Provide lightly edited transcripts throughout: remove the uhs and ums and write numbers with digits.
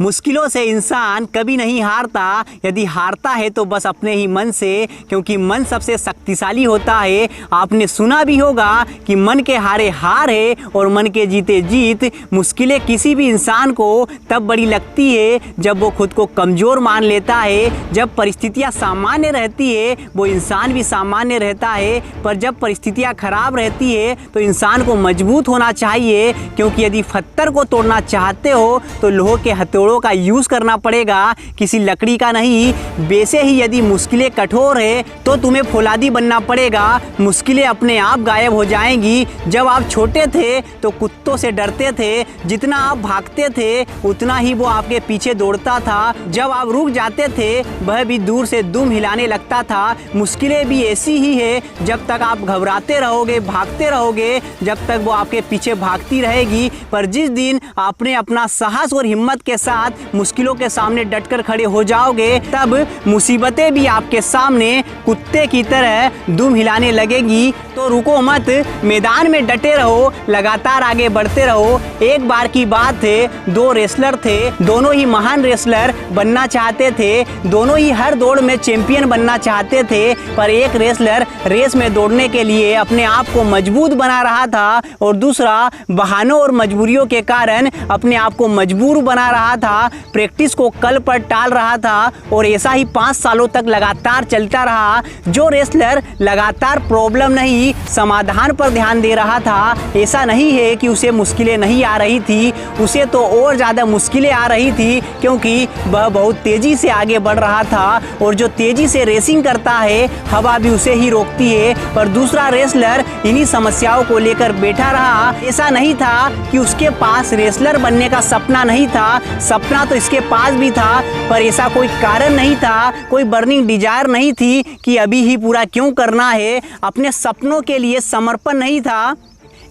मुश्किलों से इंसान कभी नहीं हारता, यदि हारता है तो बस अपने ही मन से, क्योंकि मन सबसे शक्तिशाली होता है। आपने सुना भी होगा कि मन के हारे हार है और मन के जीते जीत। मुश्किलें किसी भी इंसान को तब बड़ी लगती है जब वो खुद को कमज़ोर मान लेता है। जब परिस्थितियाँ सामान्य रहती है वो इंसान भी सामान्य रहता है, पर जब परिस्थितियाँ खराब रहती है तो इंसान को मजबूत होना चाहिए, क्योंकि यदि पत्थर को तोड़ना चाहते हो तो लोहे के हथौड़ों का यूज़ करना पड़ेगा, किसी लकड़ी का नहीं। वैसे ही यदि मुश्किलें कठोर है तो तुम्हें फौलादी बनना पड़ेगा। मुश्किलें अपने आप गायब हो जाएंगी। जब आप छोटे थे तो कुत्तों से डरते थे, जितना आप भागते थे उतना ही वो आपके पीछे दौड़ता था। जब आप रुक जाते थे वह भी दूर से दुम हिलाने लगता था। मुश्किलें भी ऐसी ही है, जब तक आप घबराते रहोगे, भागते रहोगे, जब तक वो आपके पीछे भागती रहेगी। पर जिस दिन आपने अपना साहस और हिम्मत के साथ मुश्किलों के सामने डटकर खड़े हो जाओगे, तब मुसीबतें भी आपके सामने कुत्ते की तरह दुम हिलाने लगेगी। तो रुको मत, मैदान में डटे रहो, लगातार आगे बढ़ते रहो। एक बार की बात है, दो रेसलर थे, दोनों ही महान रेसलर बनना चाहते थे, दोनों ही हर दौड़ में चैंपियन बनना चाहते थे। पर एक रेसलर रेस में दौड़ने के लिए अपने आप को मजबूत बना रहा था और दूसरा बहानों और मजबूरियों के कारण अपने आप को मजबूर बना रहा था, प्रैक्टिस को कल पर टाल रहा था। और ऐसा ही 5 सालों तक लगातार चलता रहा। जो रेसलर लगातार प्रॉब्लम नहीं समाधान पर ध्यान दे रहा था, ऐसा नहीं है कि उसे मुश्किलें नहीं आ रही थी, उसे तो और ज़्यादा मुश्किलें आ रही थी, क्योंकि वह बहुत तेज़ी से आगे बढ़ रहा था। और जो तेज़ी से रेसिंग करता है हवा भी उसे ही रोकती है। पर दूसरा रेसलर इन्हीं समस्याओं को लेकर बैठा रहा। ऐसा नहीं था कि उसके पास रेसलर बनने का सपना नहीं था, सपना तो इसके पास भी था, पर ऐसा कोई कारण नहीं था, कोई बर्निंग डिजायर नहीं थी कि अभी ही पूरा क्यों करना है। अपने सपनों के लिए समर्पण नहीं था।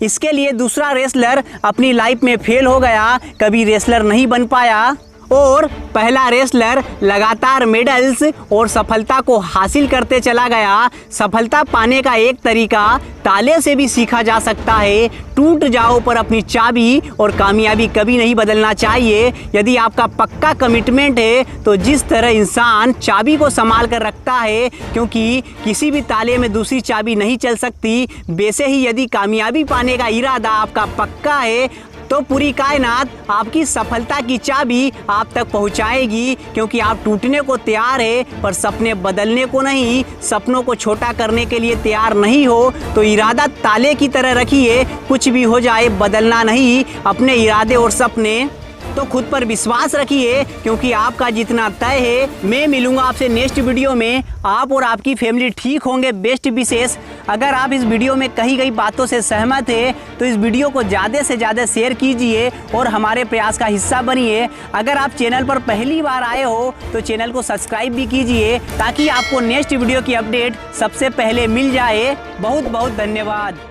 इसके लिए दूसरा रेसलर अपनी लाइफ में फेल हो गया, कभी रेसलर नहीं बन पाया। और पहला रेसलर लगातार मेडल्स और सफलता को हासिल करते चला गया। सफलता पाने का एक तरीका ताले से भी सीखा जा सकता है। टूट जाओ पर अपनी चाबी, और कामयाबी कभी नहीं बदलना चाहिए। यदि आपका पक्का कमिटमेंट है तो जिस तरह इंसान चाबी को संभाल कर रखता है, क्योंकि किसी भी ताले में दूसरी चाबी नहीं चल सकती, वैसे ही यदि कामयाबी पाने का इरादा आपका पक्का है तो पूरी कायनात आपकी सफलता की चाबी आप तक पहुंचाएगी, क्योंकि आप टूटने को तैयार है पर सपने बदलने को नहीं। सपनों को छोटा करने के लिए तैयार नहीं हो तो इरादा ताले की तरह रखिए, कुछ भी हो जाए बदलना नहीं अपने इरादे और सपने। तो खुद पर विश्वास रखिए, क्योंकि आपका जितना तय है। मैं मिलूंगा आपसे नेक्स्ट वीडियो में। आप और आपकी फैमिली ठीक होंगे, बेस्ट विशेष। अगर आप इस वीडियो में कही गई बातों से सहमत है तो इस वीडियो को ज़्यादा से ज़्यादा शेयर कीजिए और हमारे प्रयास का हिस्सा बनिए। अगर आप चैनल पर पहली बार आए हो तो चैनल को सब्सक्राइब भी कीजिए, ताकि आपको नेक्स्ट वीडियो की अपडेट सबसे पहले मिल जाए। बहुत बहुत धन्यवाद।